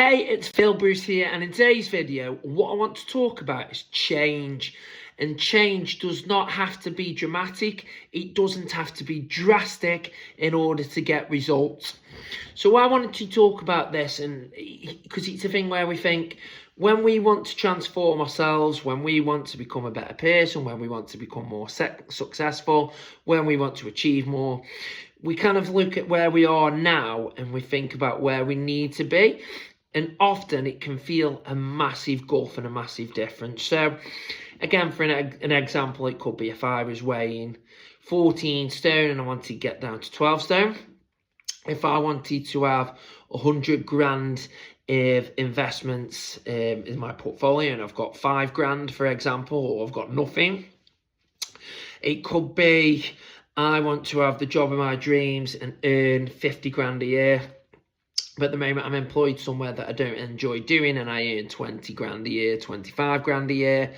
Hey, it's Phil Bruce here, and in today's video, what I want to talk about is change. And change does not have to be dramatic, it doesn't have to be drastic in order to get results. So I wanted to talk about this, and because it's a thing where we think, when we want to transform ourselves, when we want to become a better person, when we want to become more successful, when we want to achieve more, we kind of look at where we are now and we think about where we need to be. And often it can feel a massive gulf and a massive difference. So again, for an example, it could be if I was weighing 14 stone and I wanted to get down to 12 stone. If I wanted to have 100 grand of investments in my portfolio and I've got 5 grand, for example, or I've got nothing. It could be I want to have the job of my dreams and earn 50 grand a year. But at the moment, I'm employed somewhere that I don't enjoy doing and I earn 20 grand a year, 25 grand a year.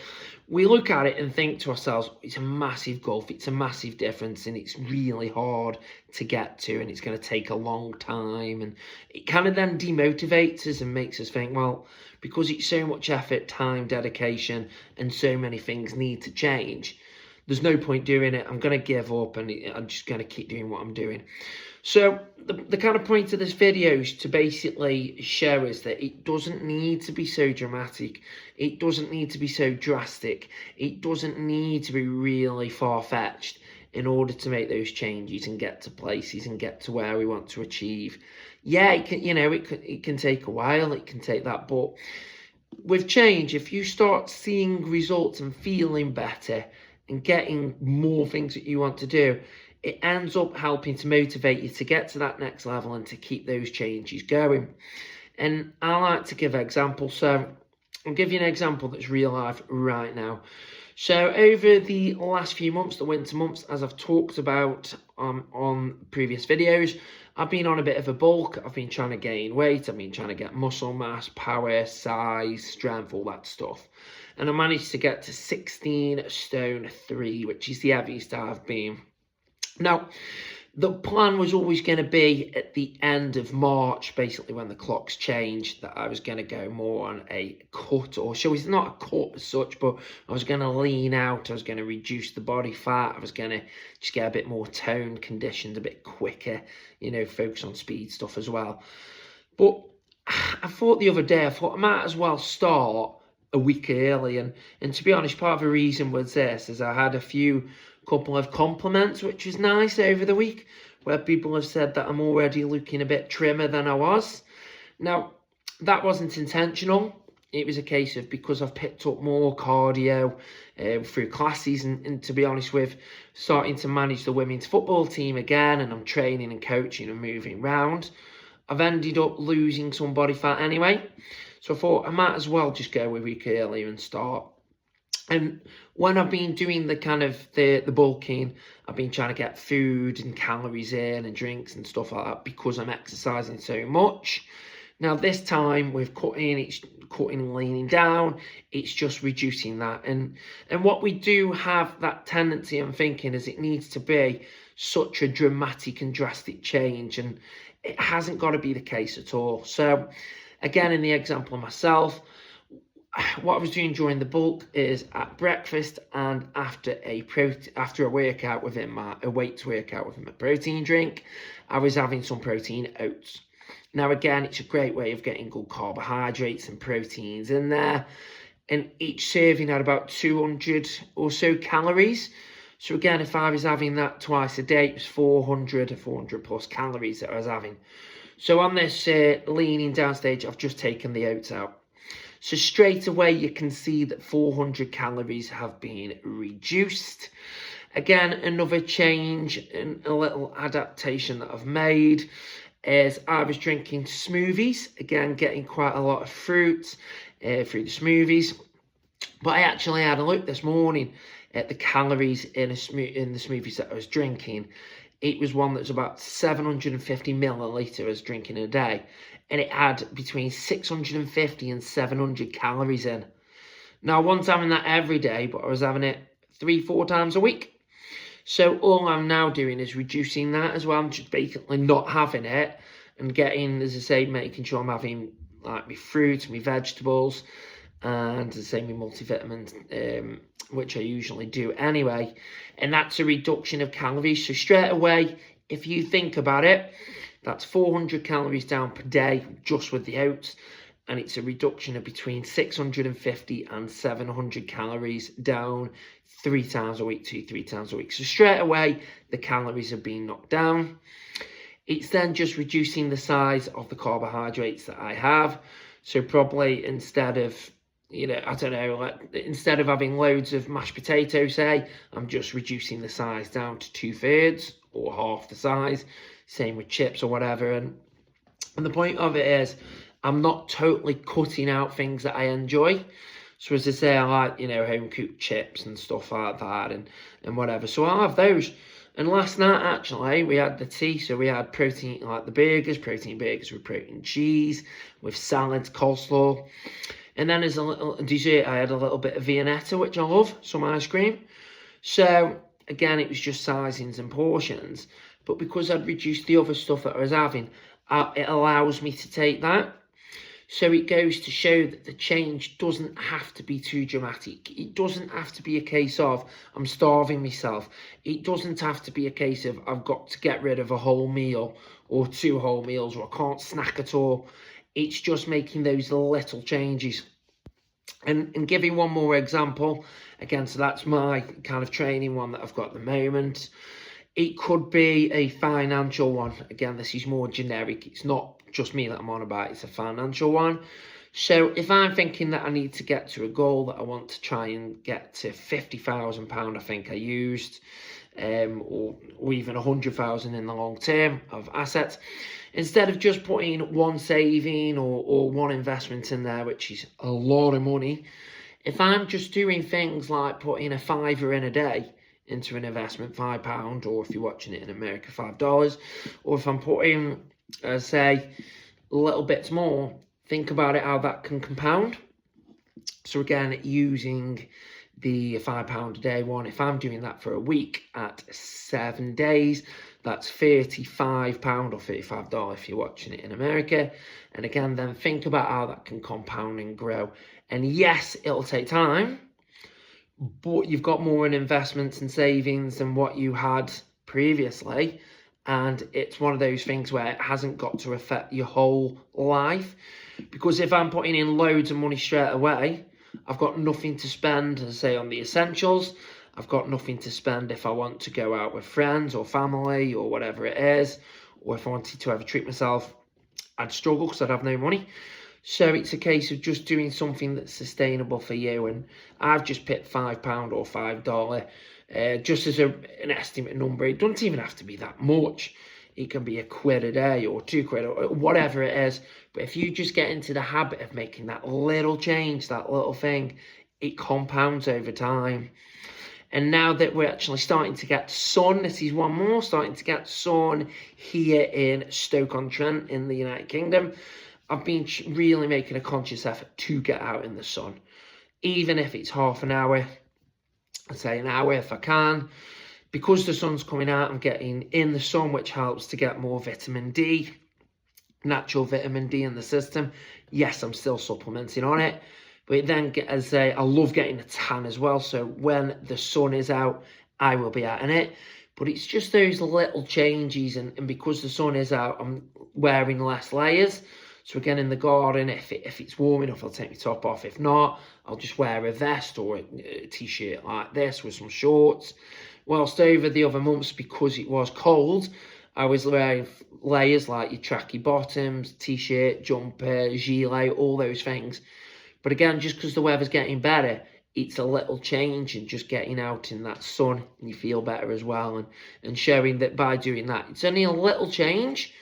We look at it and think to ourselves, it's a massive gulf, it's a massive difference, and it's really hard to get to, and it's going to take a long time. And it kind of then demotivates us and makes us think, well, because it's so much effort, time, dedication, and so many things need to change, there's no point doing it. I'm going to give up and I'm just going to keep doing what I'm doing. So the kind of point of this video is to basically show us that it doesn't need to be so dramatic. It doesn't need to be so drastic. It doesn't need to be really far-fetched in order to make those changes and get to places and get to where we want to achieve. Yeah, it can, it can take a while. It can take that, but with change, if you start seeing results and feeling better and getting more things that you want to do, it ends up helping to motivate you to get to that next level and to keep those changes going. And I like to give examples. So I'll give you an example that's real life right now. So over the last few months, the winter months, as I've talked about on previous videos, I've been on a bit of a bulk. I've been trying to gain weight. I've been trying to get muscle mass, power, size, strength, all that stuff. And I managed to get to 16 stone 3, which is the heaviest I've been. Now, the plan was always going to be at the end of March, basically when the clocks changed, that I was going to go more on a cut, or shall we say, not a cut as such, but I was going to lean out, I was going to reduce the body fat, I was going to just get a bit more toned, conditioned a bit quicker, focus on speed stuff as well. But I thought the other day, I might as well start a week early, and to be honest, part of the reason was this, is I had a couple of compliments, which was nice over the week, where people have said that I'm already looking a bit trimmer than I was. Now, that wasn't intentional. It was a case of because I've picked up more cardio through classes, and to be honest with, starting to manage the women's football team again, and I'm training and coaching and moving around, I've ended up losing some body fat anyway. So I thought I might as well just go a week earlier and start. And when I've been doing the kind of the bulking, I've been trying to get food and calories in and drinks and stuff like that because I'm exercising so much. Now this time with cutting, it's cutting and leaning down, it's just reducing that. And what we do have that tendency and thinking is it needs to be such a dramatic and drastic change, and it hasn't got to be the case at all. So again, in the example of myself, what I was doing during the bulk is at breakfast and after a workout within a weights workout within my protein drink, I was having some protein oats. Now again, it's a great way of getting good carbohydrates and proteins in there, and each serving had about 200 or so calories. So again, if I was having that twice a day, it was 400 plus calories that I was having. So on this leaning down stage, I've just taken the oats out. So straight away, you can see that 400 calories have been reduced. Again, another change and a little adaptation that I've made is I was drinking smoothies. Again, getting quite a lot of fruit through the smoothies. But I actually had a look this morning at the calories in the smoothies that I was drinking. It was one that was about 750 millilitres drinking a day. And it had between 650 and 700 calories in. Now, I wasn't having that every day, but I was having it 3-4 times a week. So all I'm now doing is reducing that as well. I'm just basically not having it and getting, as I say, making sure I'm having like my fruit, my vegetables, and the same with multivitamins, which I usually do anyway. And that's a reduction of calories. So straight away, if you think about it, that's 400 calories down per day just with the oats. And it's a reduction of between 650 and 700 calories down 3 times a week, 2-3 times a week. So straight away, the calories are being knocked down. It's then just reducing the size of the carbohydrates that I have. So probably instead of, I don't know, like instead of having loads of mashed potatoes, say, I'm just reducing the size down to 2/3 or half the size. Same with chips or whatever. And the point of it is, I'm not totally cutting out things that I enjoy. So as I say, I like, home cooked chips and stuff like that and whatever. So I'll have those. And last night, actually, we had the tea. So we had protein, like the protein burgers with protein cheese, with salads, coleslaw. And then as a little dessert, I had a little bit of Viennetta, which I love, some ice cream. So again, it was just sizings and portions. But because I'd reduced the other stuff that I was having, it allows me to take that. So it goes to show that the change doesn't have to be too dramatic. It doesn't have to be a case of I'm starving myself. It doesn't have to be a case of I've got to get rid of a whole meal or 2 whole meals or I can't snack at all. It's just making those little changes. And giving one more example, again, so that's my kind of training one that I've got at the moment. It could be a financial one. Again, this is more generic. It's not just me that I'm on about. It's a financial one. So if I'm thinking that I need to get to a goal that I want to try and get to £50,000, I think I used, or even 100,000 in the long term of assets, instead of just putting one saving or one investment in there, which is a lot of money, if I'm just doing things like putting a £5 in a day into an investment, £5, or if you're watching it in America, $5, or if I'm putting, say, little bits more, think about it, how that can compound. So again, using the £5 a day one, if I'm doing that for a week at 7 days, that's £35 or $35 if you're watching it in America. And again, then think about how that can compound and grow. And yes, it'll take time, but you've got more in investments and savings than what you had previously. And it's one of those things where it hasn't got to affect your whole life. Because if I'm putting in loads of money straight away, I've got nothing to spend, as I say, on the essentials. I've got nothing to spend if I want to go out with friends or family or whatever it is. Or if I wanted to have a treat myself, I'd struggle because I'd have no money. So it's a case of just doing something that's sustainable for you. And I've just picked £5 or $5 just as an estimate number. It doesn't even have to be that much. It can be £1 a day or £2 or whatever it is. But if you just get into the habit of making that little change, that little thing, it compounds over time. And now that we're actually starting to get sun, this is one more, starting to get sun here in Stoke-on-Trent in the United Kingdom. I've been really making a conscious effort to get out in the sun. Even if it's half an hour, I'd say an hour if I can. Because the sun's coming out, I'm getting in the sun, which helps to get more vitamin D, natural vitamin D in the system. Yes, I'm still supplementing on it. But then, as I say, I love getting a tan as well. So when the sun is out, I will be out in it. But it's just those little changes. And because the sun is out, I'm wearing less layers. So again, in the garden, if it's warm enough, I'll take my top off. If not, I'll just wear a vest or a t-shirt like this with some shorts. Whilst over the other months, because it was cold, I was wearing layers like your tracky bottoms, t-shirt, jumper, gilet, all those things. But again, just because the weather's getting better, it's a little change and just getting out in that sun and you feel better as well. And showing that by doing that, it's only a little change,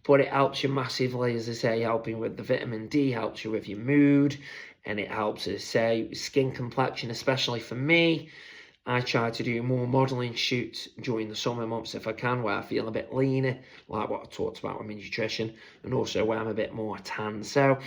but it helps you massively, as I say, helping with the vitamin D, helps you with your mood, and it helps, as I say, skin complexion, especially for me. I try to do more modelling shoots during the summer months if I can, where I feel a bit leaner, like what I talked about with my nutrition, and also where I'm a bit more tan. So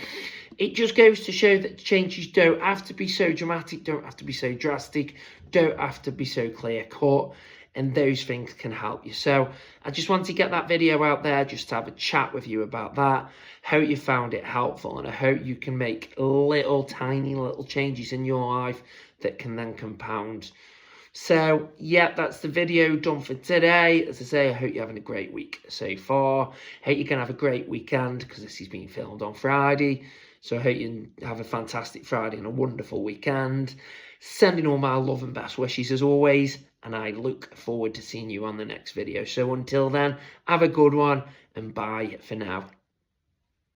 it just goes to show that changes don't have to be so dramatic, don't have to be so drastic, don't have to be so clear cut. and those things can help you. So I just want to get that video out there just to have a chat with you about that. Hope you found it helpful, and I hope you can make little tiny little changes in your life that can then compound. So yeah, that's the video done for today. As I say, I hope you're having a great week so far. Hope you can have a great weekend, because this is being filmed on Friday. So I hope you have a fantastic Friday and a wonderful weekend. Sending all my love and best wishes as always, and I look forward to seeing you on the next video. So until then, have a good one, and bye for now.